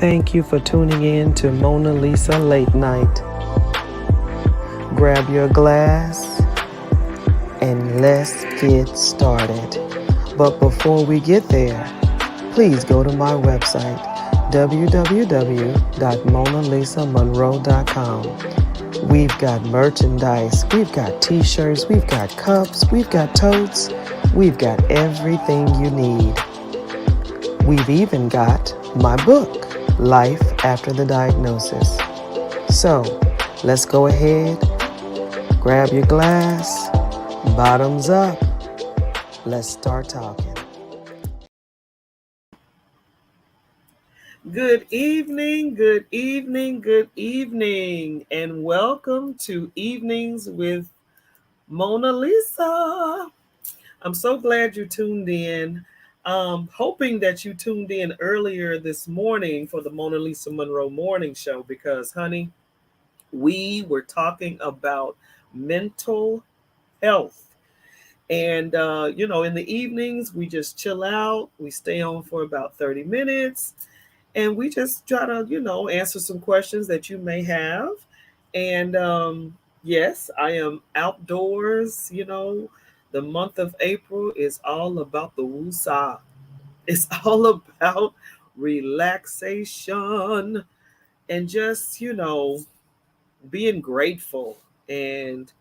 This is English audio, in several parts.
thank you for tuning in to Mona Lisa Late Night. Grab your glass and let's get started. But before we get there, please go to my website, www.monalisamonroe.com. We've got merchandise, we've got t-shirts, we've got cups, we've got totes, we've got everything you need. We've even got my book, Life After the Diagnosis. So, let's go ahead, grab your glass, bottoms up, let's start talking. Good evening, good evening, good evening, and welcome to Evenings with Mona Lisa. I'm so glad you tuned in. Hoping that you tuned in earlier this morning for the Mona Lisa Monroe Morning Show because, honey, we were talking about mental health. And, in the evenings, we just chill out. We stay on for about 30 minutes and we just try to, answer some questions that you may have. And yes, I am outdoors. The month of April is all about the woosah. It's all about relaxation and just, being grateful and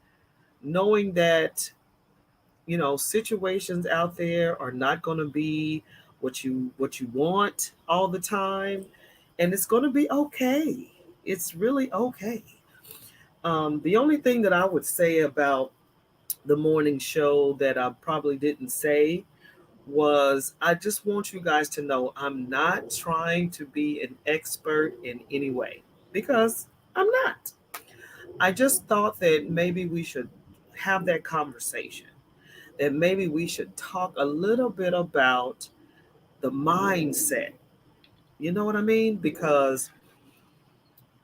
knowing that, situations out there are not going to be what you want all the time, and it's going to be okay. It's really okay. The only thing that I would say about the morning show that I probably didn't say was I just want you guys to know I'm not trying to be an expert in any way because I'm not. I just thought that maybe we should have that conversation, that maybe we should talk a little bit about the mindset. You know what I mean? Because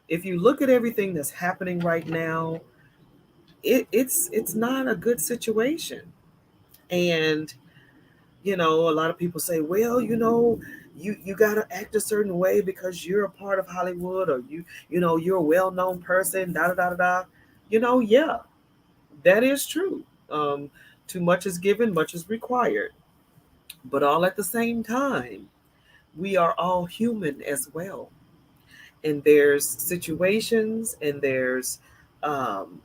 if you look at everything that's happening right now, it's not a good situation. And a lot of people say, well, you got to act a certain way because you're a part of Hollywood, or you're a well-known person, da da da da da. Yeah, that is true. Too much is given, much is required. But all at the same time, we are all human as well. And there's situations and um,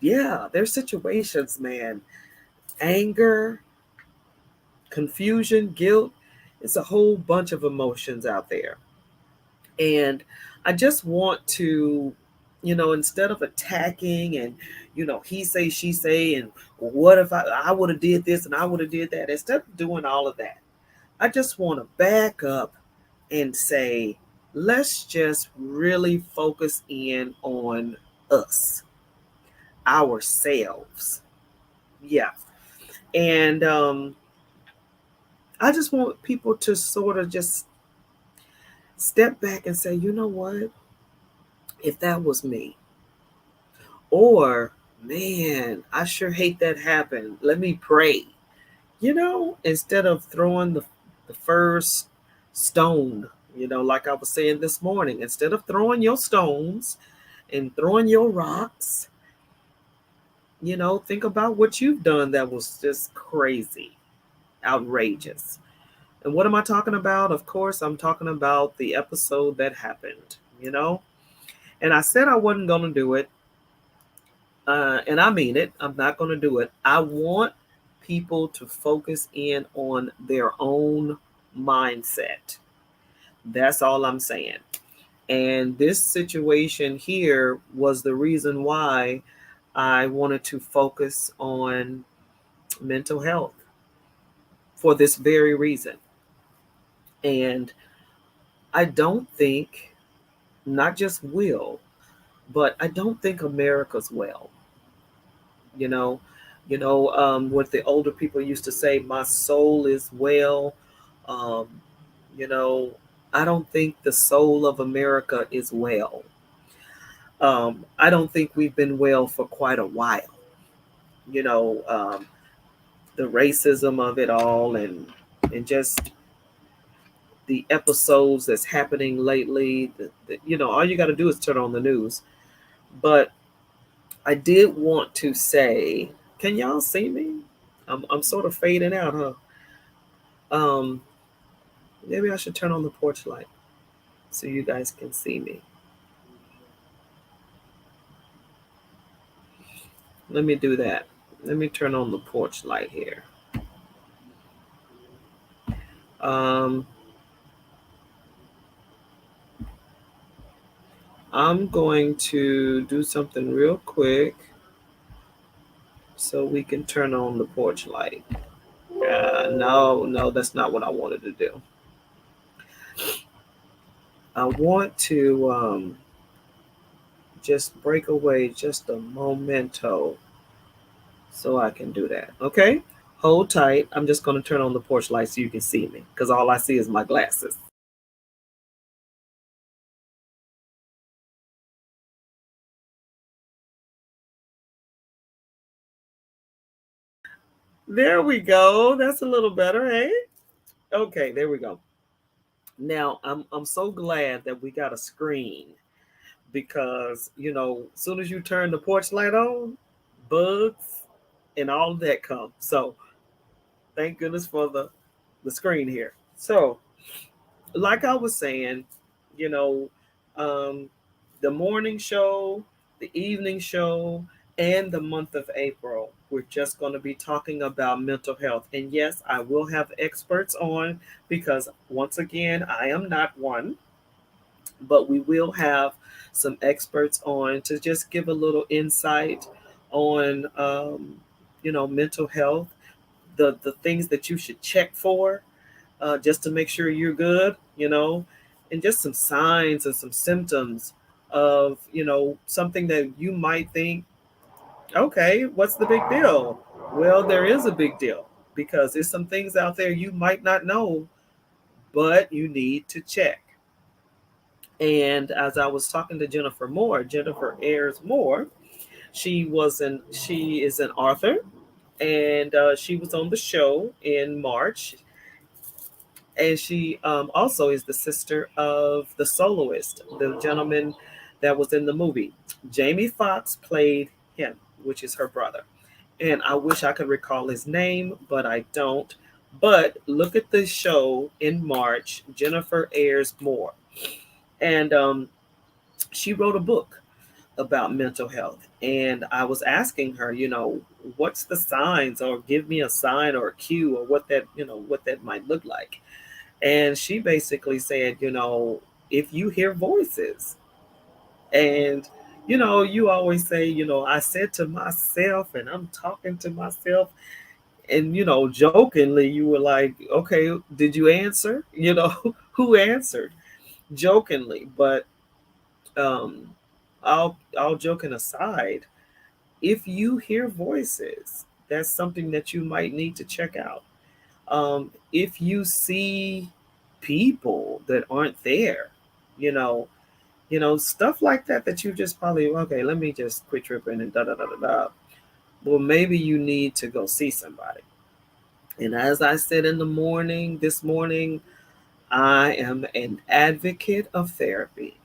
there's situations, man. Anger, confusion, guilt. It's a whole bunch of emotions out there. And I just want to, instead of attacking and, he say, she say, and what if I would have did this and I would have did that, instead of doing all of that, I just want to back up and say, let's just really focus in on us, ourselves. Yeah. And I just want people to sort of just step back and say, you know what? If that was me, or man, I sure hate that happened. Let me pray. Instead of throwing the first stone, like I was saying this morning, instead of throwing your stones and throwing your rocks, think about what you've done that was just crazy, outrageous. And what am I talking about? Of course, I'm talking about the episode that happened. And I said I wasn't going to do it. And I mean it. I'm not going to do it. I want people to focus in on their own mindset. That's all I'm saying. And this situation here was the reason why I wanted to focus on mental health for this very reason. And I don't think, not just will, but I don't think America's well. You know, what the older people used to say, my soul is well. Um, you know, I don't think the soul of America is well. I don't think we've been well for quite a while. You know, the racism of it all, and just the episodes that's happening lately. All you got to do is turn on the news. But I did want to say, can y'all see me? I'm sort of fading out, huh? Um, Maybe I should turn on the porch light so you guys can see me. Let me do that. Let me turn on the porch light here. Um, I'm going to do something real quick so we can turn on the porch light. No, that's not what I wanted to do. I want to just break away just a momento so I can do that. Okay? Hold tight. I'm just going to turn on the porch light so you can see me because all I see is my glasses. There we go. That's a little better, eh? Okay, there we go. Now, I'm so glad that we got a screen because, as soon as you turn the porch light on, bugs and all of that come. So, thank goodness for the screen here. So, like I was saying, you know, um, the morning show, the evening show, and the month of April, we're just going to be talking about mental health. And yes, I will have experts on because, once again, I am not one, but we will have some experts on to just give a little insight on, mental health, the things that you should check for just to make sure you're good, and just some signs and some symptoms of, something that you might think, okay, what's the big deal? Well, there is a big deal because there's some things out there you might not know, but you need to check. And as I was talking to Jennifer Moore, Jennifer Ayers Moore, she is an author, and she was on the show in March, and she also is the sister of the soloist, the gentleman that was in the movie. Jamie Foxx played him, which is her brother. And I wish I could recall his name, but I don't. But look at the show in March, Jennifer Ayers Moore. And she wrote a book about mental health. And I was asking her, what's the signs, or give me a sign or a cue, or what that might look like. And she basically said, if you hear voices, and, you always say, I said to myself, and I'm talking to myself. And, jokingly, you were like, okay, did you answer? Who answered? Jokingly. But um, all joking aside, if you hear voices, that's something that you might need to check out. If you see people that aren't there, you know, stuff like that, that you just probably, okay, let me just quit tripping and da da da da da. Well, maybe you need to go see somebody. And as I said this morning, I am an advocate of therapy.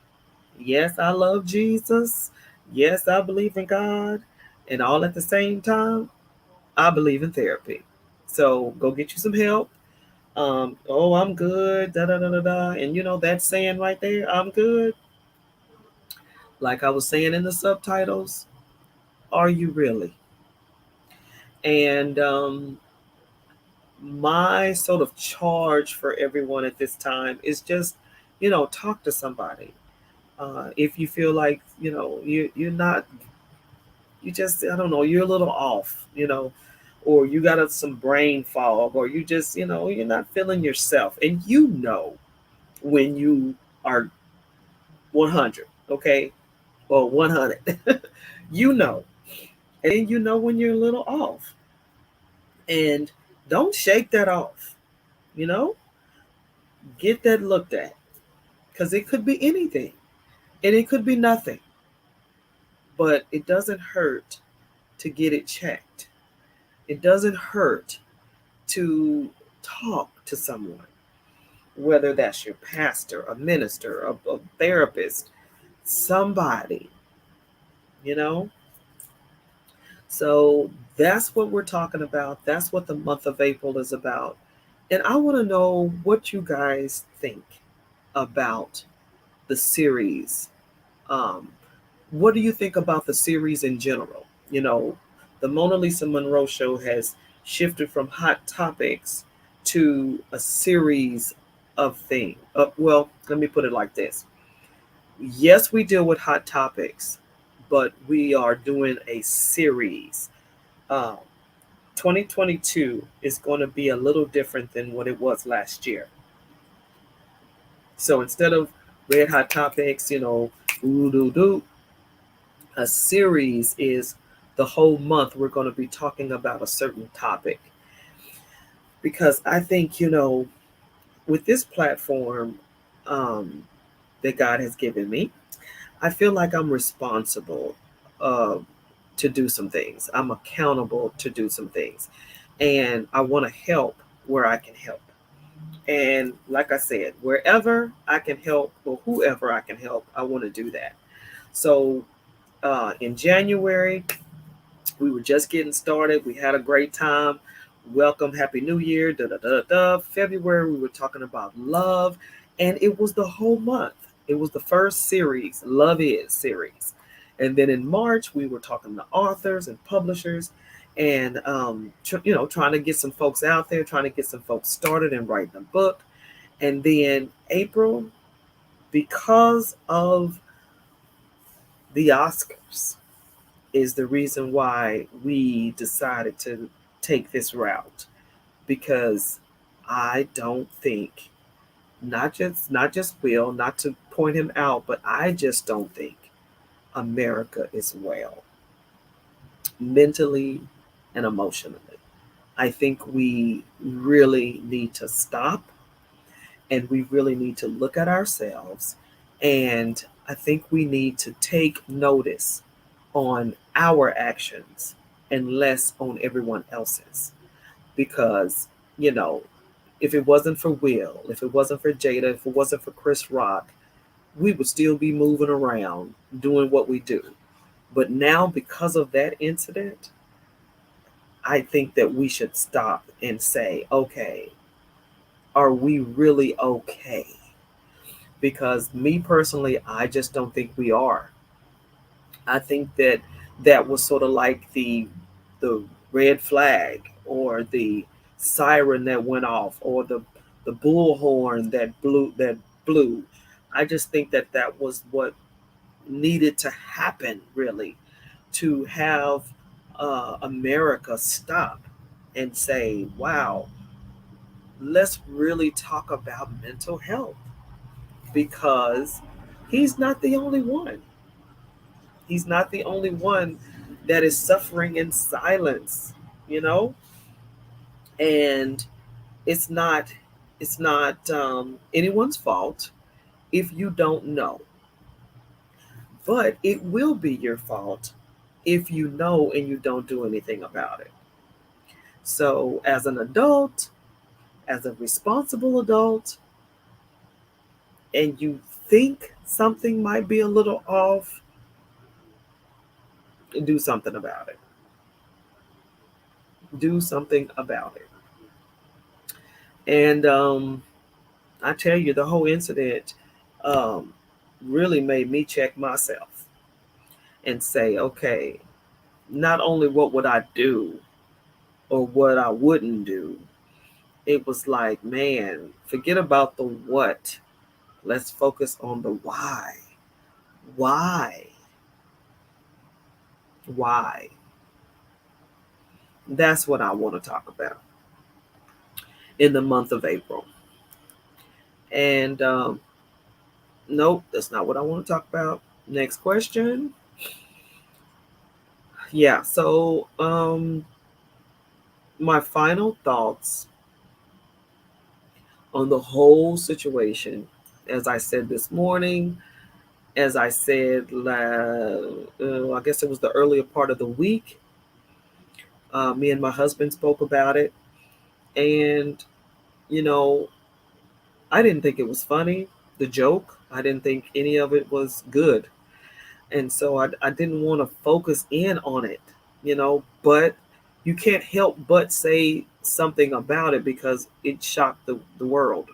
Yes, I love Jesus. Yes, I believe in God. And all at the same time, I believe in therapy. So go get you some help. Oh, I'm good, da da da da da. And that saying right there, I'm good. Like I was saying in the subtitles, are you really? And my sort of charge for everyone at this time is just, talk to somebody. If you feel like, you're not, you just, I don't know, you're a little off, or you got some brain fog, or you just, you're not feeling yourself. And when you are 100, okay, or 100, you know, and then when you're a little off. And don't shake that off, you know, get that looked at because it could be anything and it could be nothing, but it doesn't hurt to get it checked. It doesn't hurt to talk to someone. whether that's your pastor, a minister, a therapist, somebody, you know? So that's what we're talking about. That's what the month of April is about. And I want to know what you guys think about the series. Um, what do you think about the series in general? You know, the Mona Lisa Monroe show has shifted from hot topics to a series of things. Well, let me put it like this. Yes, we deal with hot topics, but we are doing a series. Um, 2022 is going to be a little different than what it was last year. So instead of red hot topics, ooh, doo, doo, a series is the whole month we're going to be talking about a certain topic. Because I think, with this platform um, that God has given me, I feel like I'm responsible uh, to do some things. I'm accountable to do some things. And I want to help where I can help. And like I said, wherever I can help or whoever I can help, I want to do that. So in January, we were just getting started. We had a great time. Welcome, Happy New Year. Da, da, da, da. February, we were talking about love, and it was the whole month. It was the first series, Love Is series. And then in March, we were talking to authors and publishers and, trying to get some folks out there, trying to get some folks started and writing a book. And then April, because of the Oscars, is the reason why we decided to take this route, because I don't think, not just Will, not to point him out, but I just don't think America is well mentally and emotionally. I think we really need to stop, and we really need to look at ourselves, and I think we need to take notice on our actions and less on everyone else's. Because, you know, if it wasn't for Will, if it wasn't for Jada, if it wasn't for Chris Rock, we would still be moving around doing what we do. But now, because of that incident, I think that we should stop and say, okay, are we really okay? Because me personally, I just don't think we are. I think that that was sort of like the red flag, or the siren that went off, or the bullhorn that blew. I just think that that was what needed to happen, really, to have America stop and say, wow, let's really talk about mental health, because he's not the only one. He's not the only one that is suffering in silence, you know? And it's not anyone's fault if you don't know. But it will be your fault if you know and you don't do anything about it. So as an adult, as a responsible adult, and you think something might be a little off, do something about it. Do something about it. And I tell you, the whole incident um, really made me check myself and say, okay, not only what would I do or what I wouldn't do, it was like, man, forget about the what. Let's focus on the why. Why? Why? That's what I want to talk about in the month of April. And nope, that's not what I want to talk about. Next question. Yeah, so my final thoughts on the whole situation, as I said this morning, as I said, I guess it was the earlier part of the week. Me and my husband spoke about it, and you know, I didn't think it was funny. The joke, I didn't think any of it was good. And so I didn't want to focus in on it, but you can't help but say something about it because it shocked the world,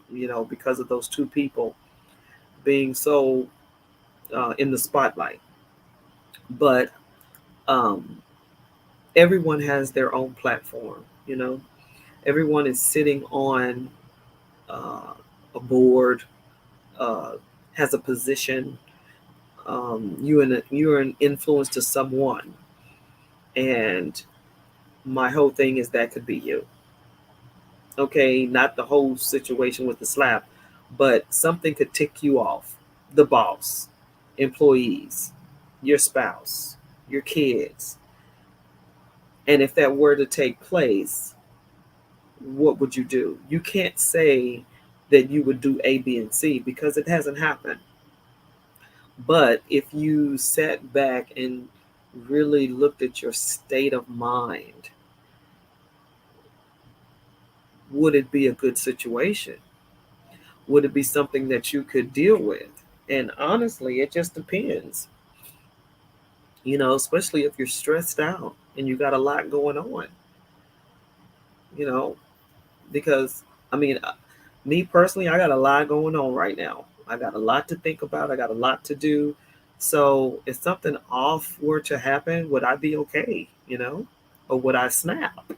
because of those two people being so in the spotlight. But um, everyone has their own platform. Everyone is sitting on a board, uh, has a position. You're an influence to someone, and my whole thing is that could be you. Okay, not the whole situation with the slap, but something could tick you off. The boss, employees, your spouse, your kids. And if that were to take place, what would you do? You can't say that you would do A, B, and C because it hasn't happened. But if you sat back and really looked at your state of mind, would it be a good situation? Would it be something that you could deal with? And honestly, it just depends, especially if you're stressed out and you got a lot going on, you know, because I mean, me personally, I got a lot going on right now. I got a lot to think about, I got a lot to do. So if something off were to happen, would I be okay, or would I snap?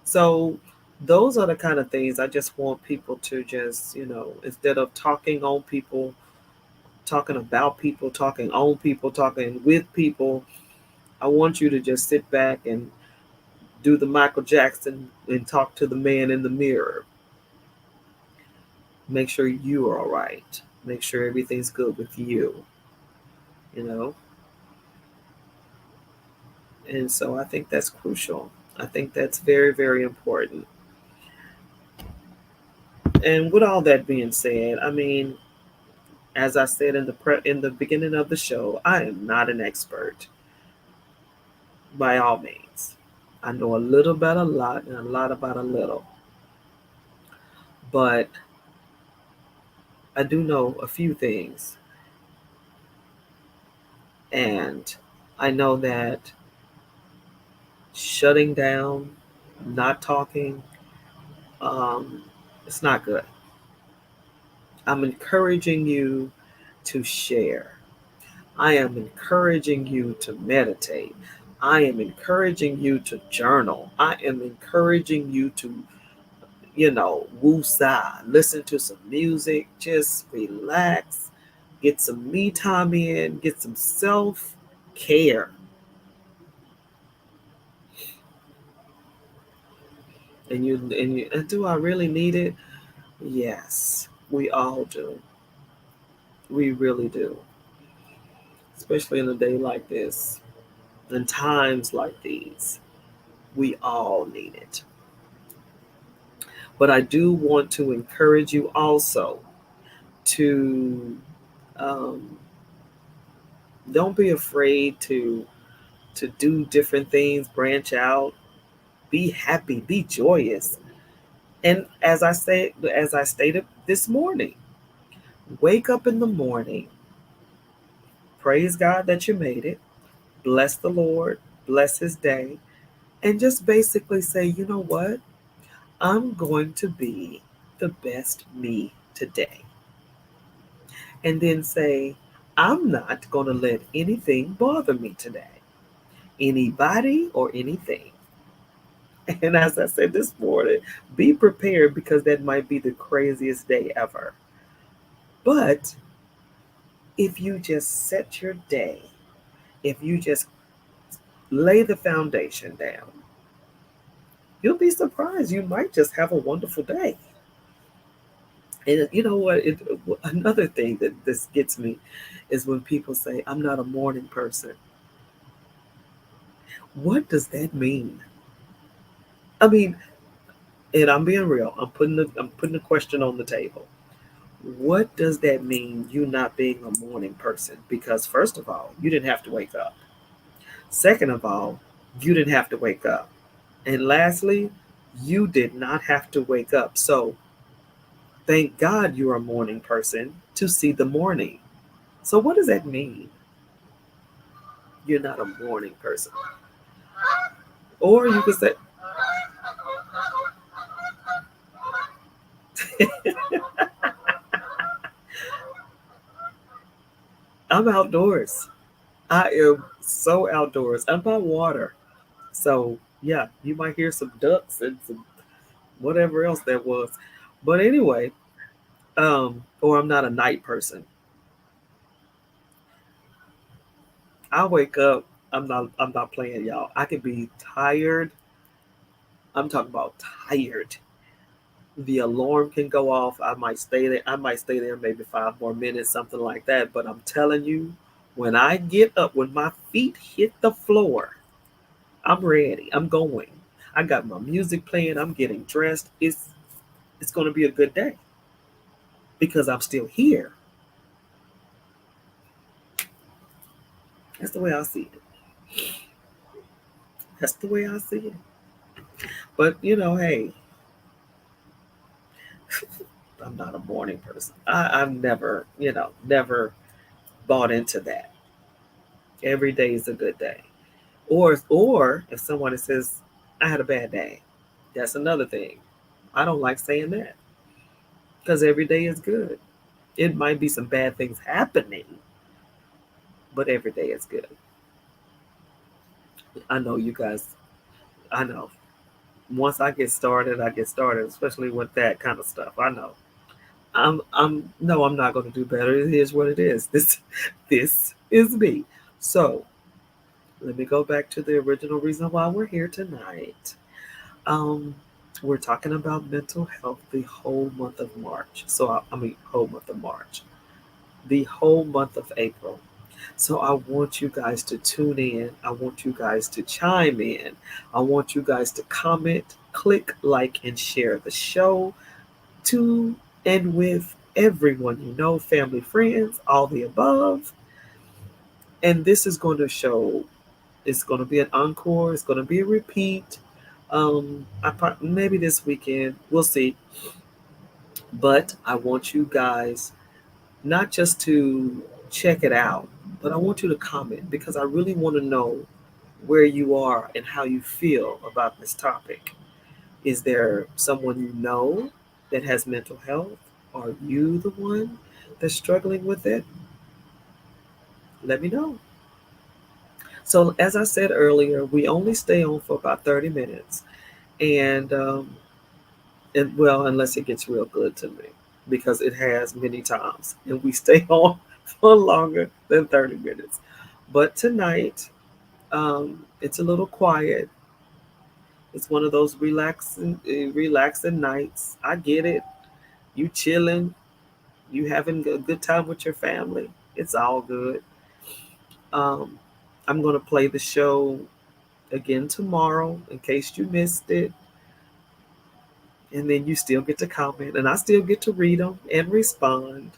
So those are the kind of things I just want people to just, instead of talking on people, talking about people, talking on people, talking with people, I want you to just sit back and do the Michael Jackson and talk to the man in the mirror. Make sure you are all right. Make sure everything's good with you, you know? And so I think that's crucial. I think that's very, very important. And with all that being said, I mean, as I said in the beginning of the show, I am not an expert by all means. I know a little about a lot and a lot about a little, but I do know a few things. And I know that shutting down, not talking, um, it's not good. I'm encouraging you to share. I am encouraging you to meditate. I am encouraging you to journal. I am encouraging you to, woosah, listen to some music, just relax, get some me time in, get some self care. And do I really need it? Yes, we all do. We really do. Especially in a day like this, in times like these, we all need it. But I do want to encourage you also to um, don't be afraid to do different things, branch out, be happy, be joyous. And as I stated this morning, wake up in the morning, praise God that you made it, bless the Lord, bless his day, and just basically say, you know what? I'm going to be the best me today. And then say, I'm not going to let anything bother me today, anybody or anything. And as I said this morning, be prepared because that might be the craziest day ever. But if you just set your day, if you just lay the foundation down, you'll be surprised. You might just have a wonderful day. And you know what? Another thing that this gets me is when people say, I'm not a morning person. What does that mean? I mean, and I'm being real. I'm putting a question on the table. What does that mean, you not being a morning person? Because first of all, you didn't have to wake up. Second of all, you didn't have to wake up. And lastly, you did not have to wake up. So Thank God you're a morning person to see the morning. So, what does that mean? You're not a morning person. Or you could say, I'm outdoors. I am so outdoors. I'm by water. So, yeah, you might hear some ducks and some whatever else that was. But anyway, or I'm not a night person. I wake up, I'm not playing y'all. I could be tired. I'm talking about tired. The alarm can go off. I might stay there. I might stay there maybe 5 more minutes, something like that. But I'm telling you, when I get up, when my feet hit the floor, I'm ready. I'm going. I got my music playing. I'm getting dressed. It's going to be a good day because I'm still here. That's the way I see it. That's the way I see it. But hey, I'm not a morning person. I've never, never bought into that. Every day is a good day. Or if someone says, I had a bad day, that's another thing. I don't like saying that because every day is good. It might be some bad things happening, but every day is good. I know you guys, I know. Once I get started, especially with that kind of stuff. I know. No, I'm not going to do better. It is what it is. This is me. So let me go back to the original reason why we're here tonight. Um, we're talking about mental health the whole month of March. So whole month of March, the whole month of April. So I want you guys to tune in. I want you guys to chime in. I want you guys to comment, click, like, and share the show to and with everyone you know, family, friends, all the above. And this is going to show, it's going to be an encore, it's going to be a repeat. Maybe this weekend, we'll see. But I want you guys not just to check it out, but I want you to comment because I really want to know where you are and how you feel about this topic. Is there someone you know that has mental health? Are you the one that's struggling with it? Let me know. So, as I said earlier, we only stay on for about 30 minutes. And well, unless it gets real good to me, because it has many times, and we stay on for longer than 30 minutes. But tonight, it's a little quiet. It's one of those relaxing nights. I get it. You chilling, you having a good time with your family. It's all good. Um, I'm gonna play the show again tomorrow in case you missed it, and then you still get to comment, and I still get to read them and respond.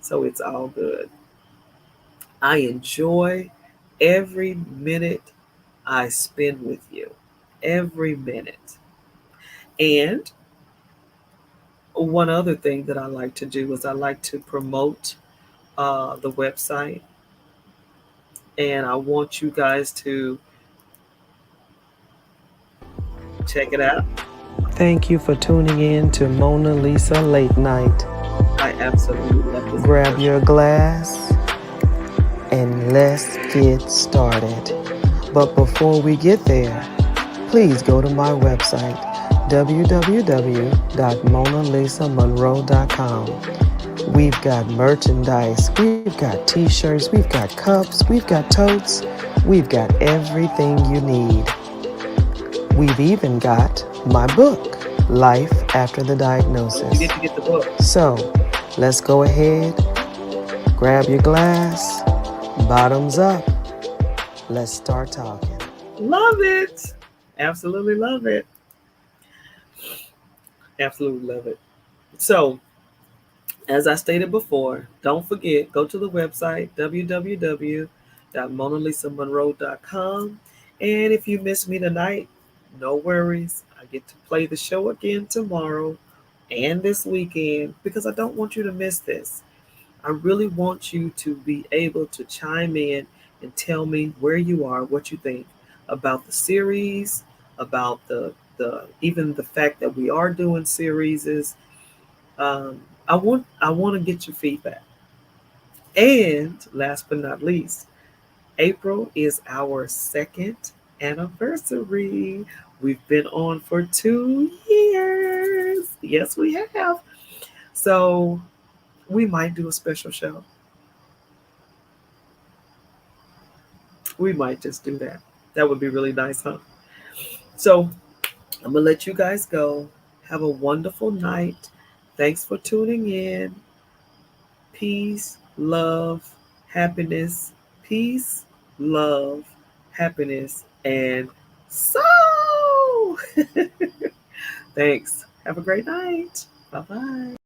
So it's all good. I enjoy every minute I spend with you. Every minute. And one other thing that I like to do is I like to promote the website, and I want you guys to check it out. Thank you for tuning in to Mona Lisa Late Night. I absolutely love this Grab commercial. your glass and let's get started. But before we get there, please go to my website, www.monalisamonroe.com. We've got merchandise, we've got t-shirts, we've got cups, we've got totes, we've got everything you need. We've even got my book, Life After the You Diagnosis. get to get the book. So, let's go ahead, grab your glass, bottoms up, let's start talking. Love it. Absolutely love it. Absolutely love it. So, as I stated before, don't forget, go to the website, www.monalisamonroe.com. And if you miss me tonight, no worries. I get to play the show again tomorrow and this weekend because I don't want you to miss this. I really want you to be able to chime in and tell me where you are, what you think about the series, about the even the fact that we are doing series. Um, I want to get your feedback. And last but not least, April is our second anniversary. We've been on for 2 years. Yes, we have. So we might do a special show. We might just do that. That would be really nice, huh? So I'm going to let you guys go. Have a wonderful night. Thanks for tuning in. Peace, love, happiness. Peace, love, happiness, and so. Thanks. Have a great night. Bye bye.